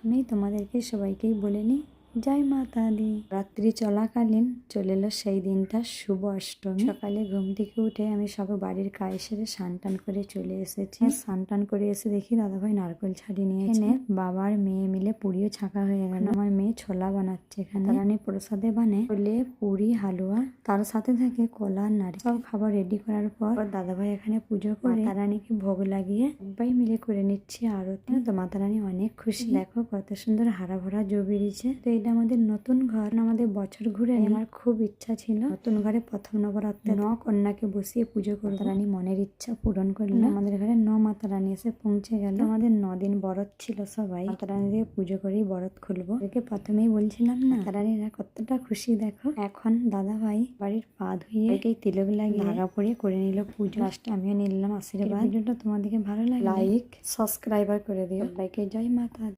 প্রথমেই তোমাদেরকে সবাইকেই বলে নিই জয় মাতা দি। রাত্রি চলাকালীন চলে এলো সেই দিনটা শুভ অষ্টমী। সকালে ঘুম থেকে উঠে আমি সব বাড়ির কাজ সেরে স্নান টান করে চলে এসেছি। স্নান টান করে এসে দেখি দাদাভাই নারকেল ছাড়িয়ে নিয়েছে। বাবার মেয়ে মিলে পুরিও ছাঁকা হয়ে গেল। আমার মেয়ে ছোলা বানাচ্ছে এখানে। রানী প্রসাদে বানে ছোলে, পুরি, হালুয়া, তার সাথে থাকে কলা, নারকেল। সব খাবার রেডি করার পর দাদাভাই এখানে পুজো করে মাতা রানীকে ভোগ লাগিয়ে সবাই মিলে করে নিচ্ছি আরতি। তো মাতা রানী অনেক খুশি। দেখো কত সুন্দর হারা ভরা জো বেরিয়েছে। তো এটা আমাদের নতুন ঘর, আমাদের বছর ঘুরে আমার খুব ইচ্ছা ছিল নতুন ঘরে প্রথম নবরাত্রে কন্যাকে বসিয়ে পুজো করবো। মাতা রানী মনের ইচ্ছা পূরণ করলো। আমাদের ঘরে মাতা রানী এসে পৌঁছে গেল। আমাদের 9 দিন বরত ছিল। সবাই মাতা রানী দিয়ে পুজো করেই বরত খুলবো। একে প্রথমেই বলছিলাম না মাতা রানীরা কতটা খুশি দেখো। এখন দাদা ভাই বাড়ির পা ধুয়ে একেই তিলক লাগিয়ে ধাগা পরিয়ে করে নিল পুজো। লাস্টে আমিও নিলাম আশীর্বাদ। ভিডিওটা তোমাদেরকে ভালো লাগে লাইক সাবস্ক্রাইবার করে দিও। সবাইকে জয় মাতা।